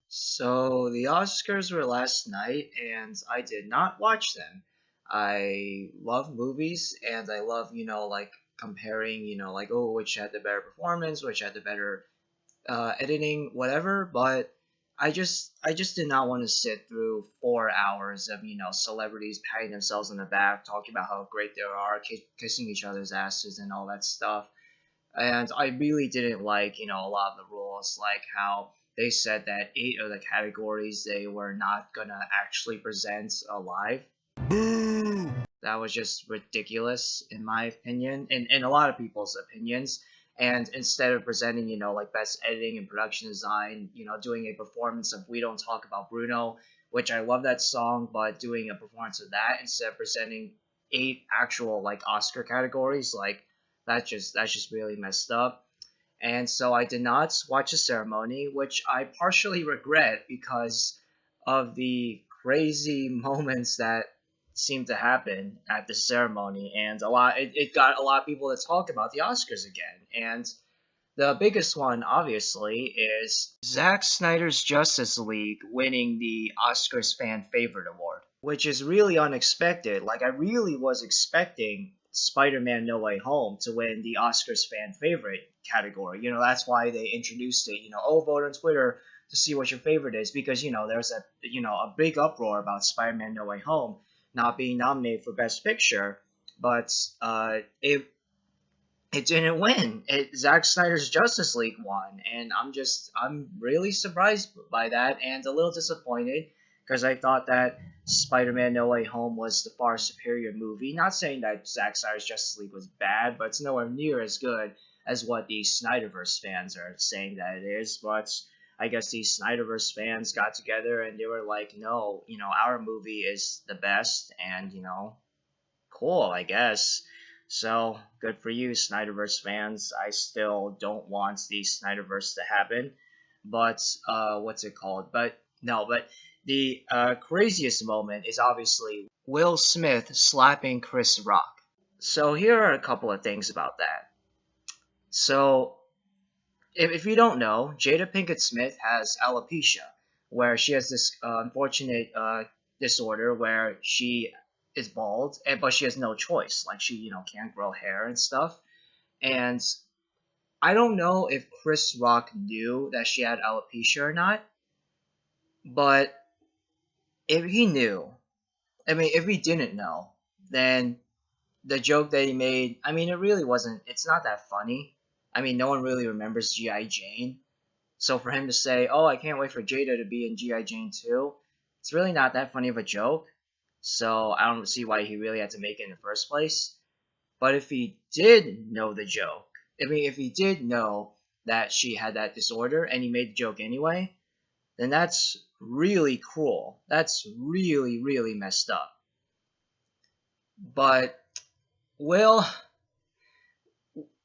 So the Oscars were last night, and I did not watch them. I love movies, and I love, like comparing, like, oh, which had the better performance, which had the better editing, whatever. But I just did not want to sit through 4 hours of, celebrities patting themselves on the back, talking about how great they are, kissing each other's asses, and all that stuff. And I really didn't like, a lot of the rules, like how they said that 8 of the categories they were not gonna actually present alive. That was just ridiculous, in my opinion, and in a lot of people's opinions. And instead of presenting, like best editing and production design, doing a performance of "We Don't Talk About Bruno," which I love that song, but doing a performance of that instead of presenting 8 actual like Oscar categories, like that's just really messed up. And so I did not watch the ceremony, which I partially regret because of the crazy moments that seemed to happen at the ceremony, and it got a lot of people to talk about the Oscars again. And the biggest one, obviously, is Zack Snyder's Justice League winning the Oscars Fan Favorite Award, which is really unexpected. Like, I really was expecting Spider Man No Way Home to win the Oscars Fan Favorite category. That's why they introduced it. Oh, vote on Twitter to see what your favorite is, because, there's a big uproar about Spider Man No Way Home not being nominated for Best Picture, but it didn't win. Zack Snyder's Justice League won, and I'm really surprised by that and a little disappointed because I thought that Spider-Man No Way Home was the far superior movie. Not saying that Zack Snyder's Justice League was bad, but it's nowhere near as good as what the Snyderverse fans are saying that it is. But I guess these Snyderverse fans got together and they were like, no, our movie is the best, and cool, I guess. So good for you, Snyderverse fans. I still don't want the Snyderverse to happen, but what's it called? But no, but the craziest moment is obviously Will Smith slapping Chris Rock. So here are a couple of things about that. So if you don't know, Jada Pinkett Smith has alopecia, where she has this unfortunate disorder where she is bald, but she has no choice. Like she, can't grow hair and stuff. And I don't know if Chris Rock knew that she had alopecia or not, but if he knew, I mean, if he didn't know, then the joke that he made, I mean, it really wasn't, it's not that funny. I mean, no one really remembers G.I. Jane. So for him to say, "Oh, I can't wait for Jada to be in G.I. Jane 2," it's really not that funny of a joke. So I don't see why he really had to make it in the first place. But if he did know the joke, I mean, if he did know that she had that disorder and he made the joke anyway, then that's really cruel. That's really, really messed up. But Will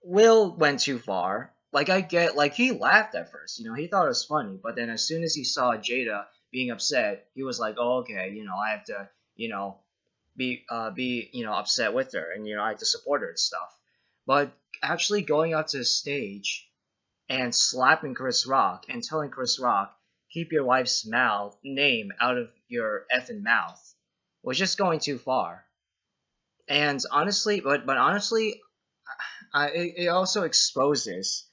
Will went too far. Like I get, like he laughed at first, he thought it was funny, but then as soon as he saw Jada being upset, he was like, "Oh, okay, I have to, be upset with her, and I have to support her and stuff." But actually going out to the stage and slapping Chris Rock and telling Chris Rock, "Keep your wife's mouth name out of your effing mouth," was just going too far. And honestly, but honestly, it also exposes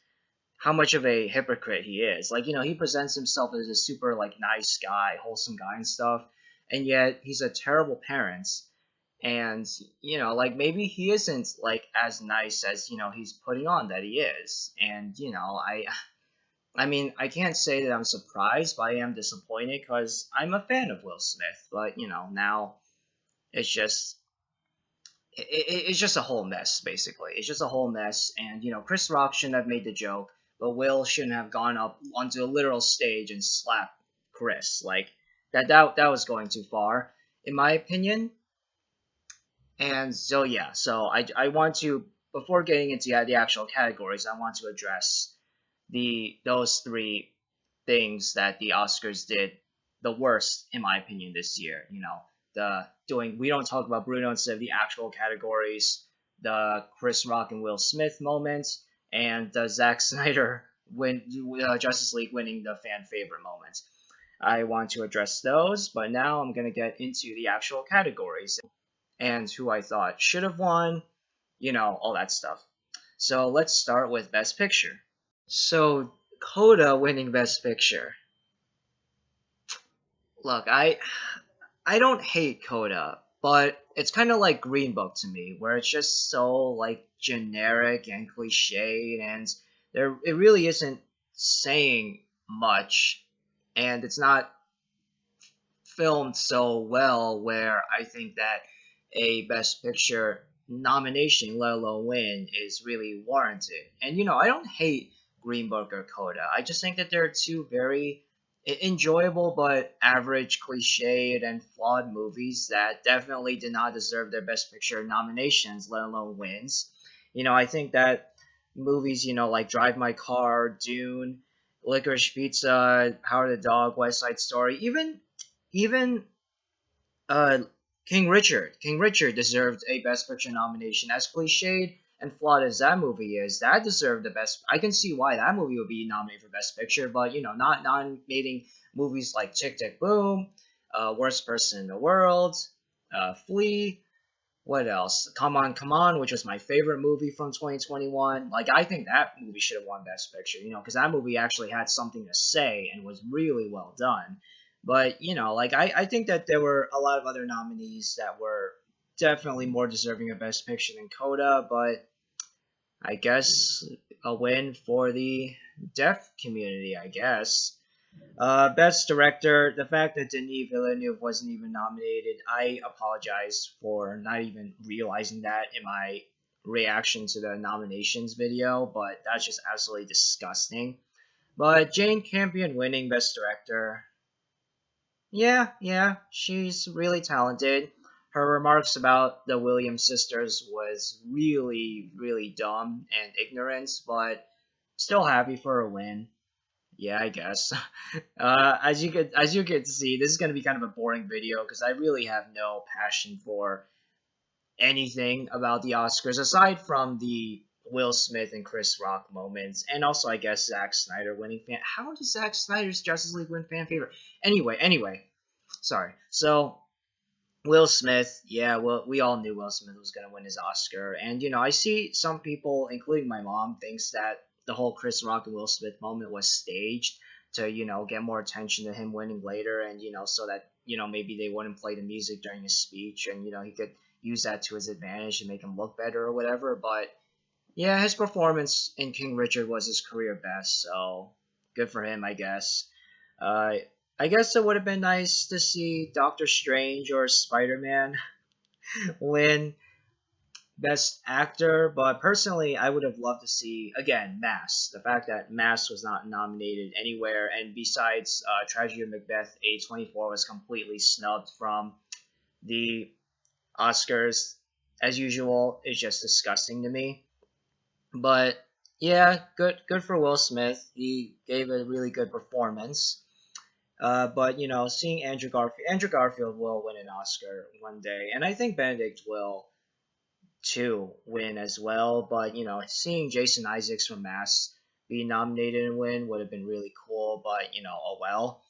how much of a hypocrite he is. Like, he presents himself as a super like nice guy, wholesome guy and stuff, and yet he's a terrible parent. And like maybe he isn't like as nice as he's putting on that he is. And I mean, I can't say that I'm surprised, but I am disappointed because I'm a fan of Will Smith. But now it's just it's just a whole mess, basically. It's just a whole mess, and Chris Rock shouldn't have made the joke, but Will shouldn't have gone up onto a literal stage and slapped Chris. Like that was going too far, in my opinion. And so yeah, so I want to, before getting into the actual categories, I want to address those three things that the Oscars did the worst, in my opinion, this year. The doing We Don't Talk About Bruno instead of the actual categories, the Chris Rock and Will Smith moment, and the Zack Snyder Justice League winning the fan favorite moment. I want to address those, but now I'm gonna get into the actual categories and who I thought should have won, all that stuff. So let's start with Best Picture. So Coda winning Best Picture. Look, I don't hate Coda, but it's kind of like Green Book to me, where it's just so like generic and cliched, and it really isn't saying much, and it's not filmed so well where I think that a Best Picture nomination, let alone win, is really warranted. And I don't hate Green Book or Coda. I just think that they're two very enjoyable but average, cliched, and flawed movies that definitely did not deserve their Best Picture nominations, let alone wins. I think that movies, like Drive My Car, Dune, Licorice Pizza, Power of the Dog, West Side Story, even uh, King Richard deserved a Best Picture nomination. As cliched and flawed as that movie is, that deserved the best. I can see why that movie would be nominated for Best Picture, but not nominating movies like Tick Tick Boom, Worst Person in the World, Flea. What else? Come On, which was my favorite movie from 2021. Like, I think that movie should have won Best Picture, because that movie actually had something to say and was really well done. But, like, I think that there were a lot of other nominees that were definitely more deserving of Best Picture than Coda, but I guess a win for the deaf community, I guess. Best director, the fact that Denis Villeneuve wasn't even nominated, I apologize for not even realizing that in my reaction to the nominations video, but that's just absolutely disgusting. But Jane Campion winning Best Director, yeah, she's really talented. Her remarks about the Williams sisters was really, really dumb and ignorant, but still happy for a win. Yeah, I guess. As you could see, this is gonna be kind of a boring video because I really have no passion for anything about the Oscars aside from the Will Smith and Chris Rock moments, and also I guess Zack Snyder winning fan. How does Zack Snyder's Justice League win fan favorite? Anyway, sorry. So Will Smith, yeah, well, we all knew Will Smith was going to win his Oscar. And, I see some people, including my mom, thinks that the whole Chris Rock and Will Smith moment was staged to, get more attention to him winning later and, so that, maybe they wouldn't play the music during his speech and, he could use that to his advantage and make him look better or whatever. But, yeah, his performance in King Richard was his career best, so good for him, I guess. Uh, I guess it would have been nice to see Doctor Strange or Spider Man win Best Actor, but personally, I would have loved to see, again, Mass. The fact that Mass was not nominated anywhere, and besides Tragedy of Macbeth, A24 was completely snubbed from the Oscars, as usual, is just disgusting to me. But yeah, good for Will Smith. He gave a really good performance. But seeing Andrew Garfield will win an Oscar one day, and I think Benedict will too win as well. But seeing Jason Isaacs from Mass be nominated and win would have been really cool. But oh well.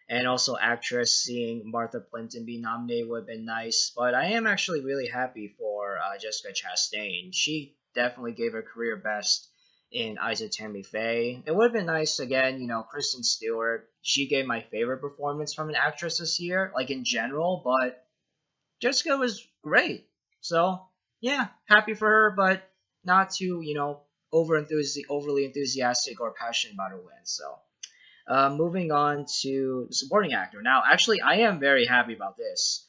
And also actress seeing Martha Plimpton be nominated would have been nice. But I am actually really happy for Jessica Chastain. She definitely gave her career best in Eyes of Tammy Faye. It would have been nice again, Kristen Stewart. She gave my favorite performance from an actress this year, like in general, but Jessica was great. So yeah, happy for her, but not too, overly enthusiastic or passionate about her win. So moving on to supporting actor. Now, actually, I am very happy about this.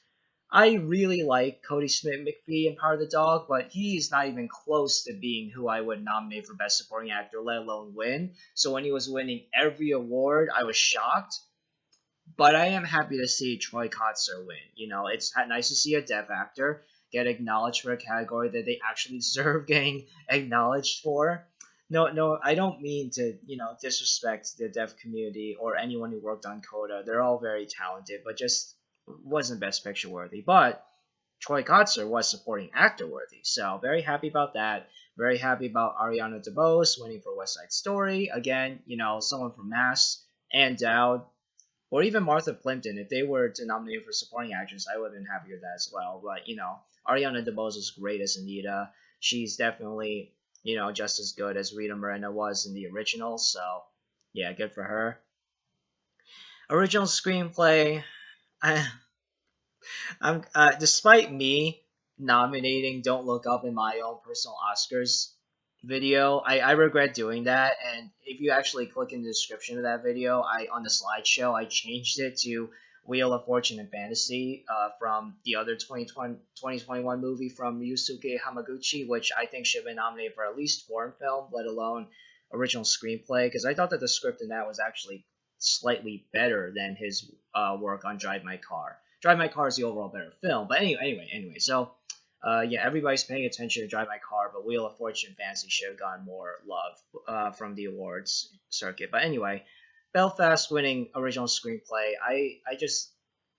I really like Cody Smith McPhee in Power of the Dog, but he's not even close to being who I would nominate for Best Supporting Actor, let alone win. So when he was winning every award, I was shocked. But I am happy to see Troy Kotsur win. It's nice to see a deaf actor get acknowledged for a category that they actually deserve getting acknowledged for. No, I don't mean to, disrespect the deaf community or anyone who worked on Coda. They're all very talented, but just wasn't Best Picture worthy. But Troy Kotsur was supporting actor worthy, so very happy about that. Very happy about Ariana DeBose winning for West Side Story. Again, someone from Mass and Dowd or even Martha Plimpton. If they were to nominate for supporting actress, I would have been happy with that as well. But Ariana DeBose is great as Anita. She's definitely just as good as Rita Moreno was in the original. So yeah, good for her. Original screenplay. I, despite me nominating Don't Look Up in my own personal Oscars video, I regret doing that. And if you actually click in the description of that video, I on the slideshow I changed it to Wheel of Fortune and Fantasy from the other 2021 movie from Ryusuke Hamaguchi, which I think should have been nominated for at least foreign film, let alone original screenplay, because I thought that the script in that was actually slightly better than his work on Drive My Car. Drive My Car is the overall better film. But anyway. So, yeah, everybody's paying attention to Drive My Car, but Wheel of Fortune Fantasy should have gotten more love from the awards circuit. But anyway, Belfast winning original screenplay.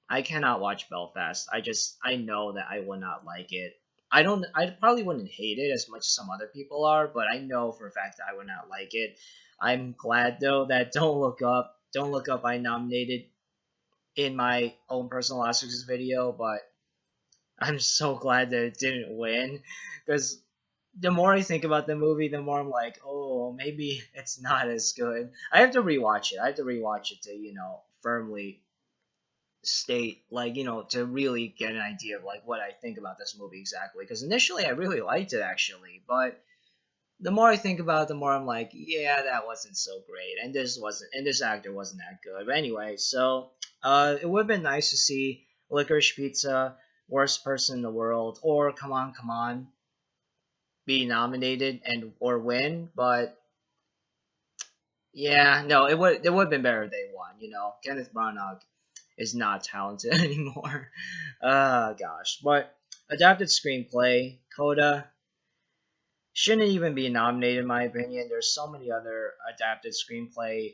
I cannot watch Belfast. I know that I would not like it. I probably wouldn't hate it as much as some other people are, but I know for a fact that I would not like it. I'm glad though that Don't Look Up I nominated in my own personal Oscars video, but I'm so glad that it didn't win because the more I think about the movie, the more I'm like, oh, maybe it's not as good. I have to rewatch it. I have to rewatch it to, firmly state, like, to really get an idea of, like, what I think about this movie exactly. Because initially I really liked it, actually, but the more I think about it, the more I'm like, yeah, that wasn't so great, and this actor wasn't that good. But anyway, so it would have been nice to see Licorice Pizza, Worst Person in the World, or Come On, be nominated and or win. But yeah, no, it would have been better if they won. Kenneth Branagh is not talented anymore. Gosh, but adapted screenplay, Coda shouldn't even be nominated in my opinion. There's so many other adapted screenplay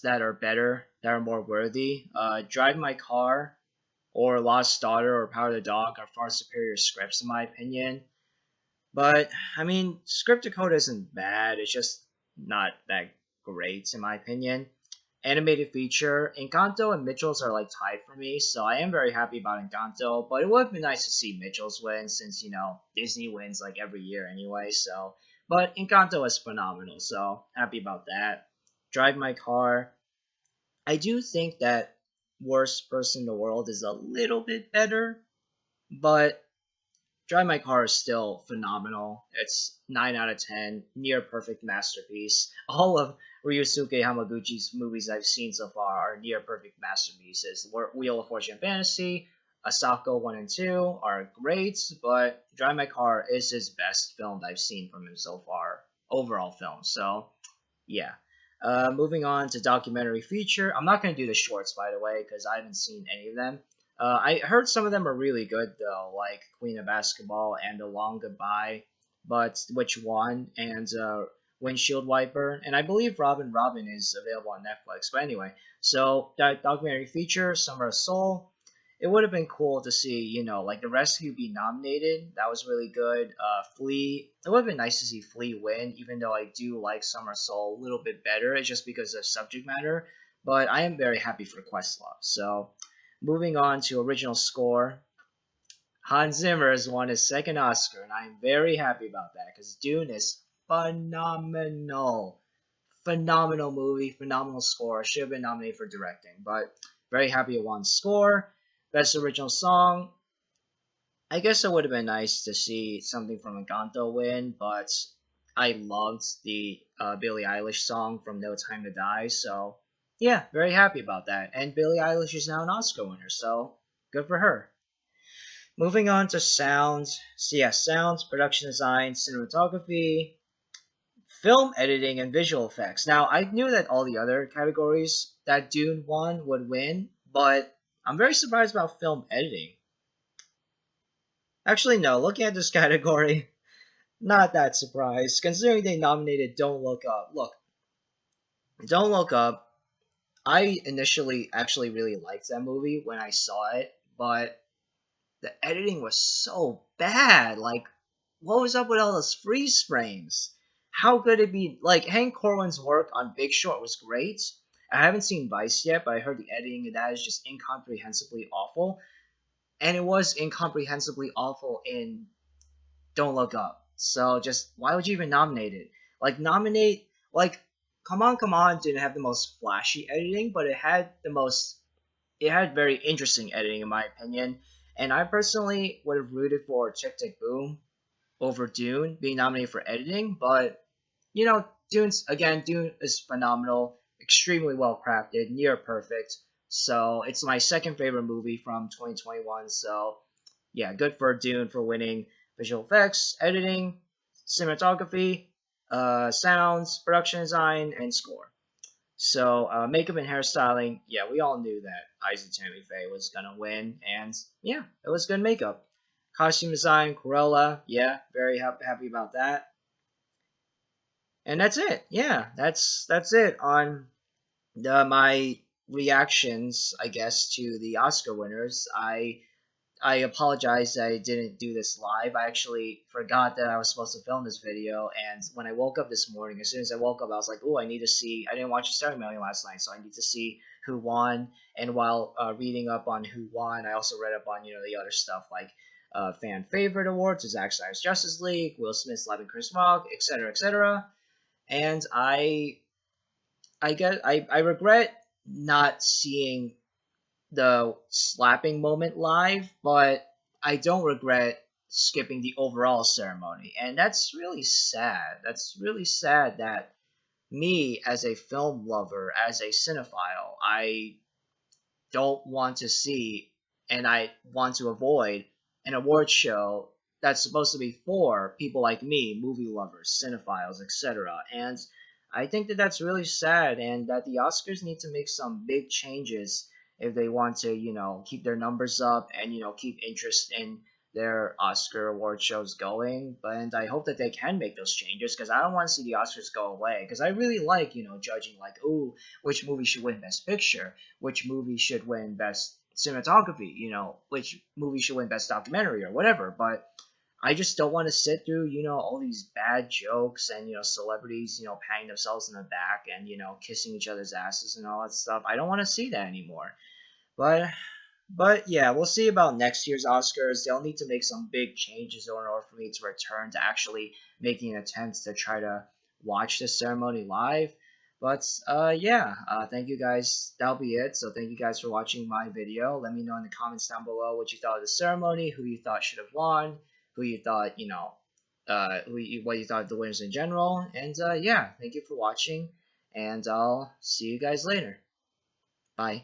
that are better, that are more worthy. Drive My Car or Lost Daughter or Power of the Dog are far superior scripts in my opinion. But I mean, Script Dakota isn't bad. It's just not that great in my opinion. Animated feature, Encanto and Mitchell's are like tied for me, so I am very happy about Encanto. But it would have been nice to see Mitchell's win since Disney wins like every year anyway. So, but Encanto is phenomenal, so happy about that. Drive My Car. I do think that Worst Person in the World is a little bit better, but Drive My Car is still phenomenal. It's 9 out of 10, near perfect masterpiece. All of Ryusuke Hamaguchi's movies I've seen so far are near perfect masterpieces. Wheel of Fortune Fantasy, Asako 1 and 2 are great, but Drive My Car is his best film I've seen from him so far. Overall film. So, yeah. Moving on to documentary feature. I'm not going to do the shorts, by the way, because I haven't seen any of them. I heard some of them are really good though, like Queen of Basketball and A Long Goodbye, but which one? And Windshield Wiper, and I believe Robin is available on Netflix. But anyway, so that documentary feature, Summer of Soul, it would have been cool to see, like The Rescue be nominated. That was really good. Flea, it would have been nice to see Flea win, even though I do like Summer of Soul a little bit better. It's just because of subject matter. But I am very happy for Questlove. So moving on to original score, Hans Zimmer has won his second Oscar, and I'm very happy about that because Dune is phenomenal. Phenomenal movie, phenomenal score. Should have been nominated for directing, but very happy it won score. Best original song. I guess it would have been nice to see something from Encanto win, but I loved the Billie Eilish song from No Time to Die, so yeah, very happy about that. And Billie Eilish is now an Oscar winner, so good for her. Moving on to sounds. So yeah, sounds, production design, cinematography, film editing, and visual effects. Now, I knew that all the other categories that Dune won would win, but I'm very surprised about film editing. Actually, no, looking at this category, not that surprised, considering they nominated Don't Look Up. Look, Don't Look Up, I initially actually really liked that movie when I saw it, but the editing was so bad. Like, what was up with all those freeze frames? How could it be? Like, Hank Corwin's work on Big Short was great, I haven't seen Vice yet, but I heard the editing of that is just incomprehensibly awful, and it was incomprehensibly awful in Don't Look Up. So just why would you even nominate it? Like nominate like Come On didn't have the most flashy editing, but it had very interesting editing in my opinion. And I personally would have rooted for Tick Tick Boom over Dune being nominated for editing, but Dune is phenomenal, extremely well crafted, near perfect. So it's my second favorite movie from 2021. So yeah, good for Dune for winning visual effects, editing, cinematography, sounds, production design, and score. So makeup and hairstyling, yeah, we all knew that Isaac Tammy Faye was gonna win, and yeah, it was good makeup. Costume design, Cruella, yeah, very happy about that. And that's it. Yeah, that's it on my reactions, I guess, to the Oscar winners. I apologize that I didn't do this live. I actually forgot that I was supposed to film this video, and when I woke up this morning, as soon as I woke up, I was like, "Oh, I need to see." I didn't watch the ceremony last night, so I need to see who won. And while reading up on who won, I also read up on the other stuff like fan favorite awards, Zack Snyder's Justice League, Will Smith's Live and Chris Rock, etc., etc. And I regret not seeing the slapping moment live, but I don't regret skipping the overall ceremony. And that's really sad. That's really sad that me, as a film lover, as a cinephile, I don't want to see and I want to avoid an award show that's supposed to be for people like me, movie lovers, cinephiles, etc. And I think that that's really sad, and that the Oscars need to make some big changes if they want to, keep their numbers up and keep interest in their Oscar award shows going. And I hope that they can make those changes because I don't want to see the Oscars go away. Because I really like, judging like, ooh, which movie should win Best Picture, which movie should win Best Cinematography, which movie should win Best Documentary or whatever. But I just don't want to sit through, all these bad jokes and, celebrities, patting themselves in the back and, kissing each other's asses and all that stuff. I don't want to see that anymore. But but yeah, we'll see about next year's Oscars. They'll need to make some big changes in order for me to return to actually making an attempt to try to watch the ceremony live. But yeah, thank you guys. That'll be it. So thank you guys for watching my video. Let me know in the comments down below what you thought of the ceremony, who you thought should have won, who you thought, what you thought of the winners in general. And yeah, thank you for watching, and I'll see you guys later. Bye.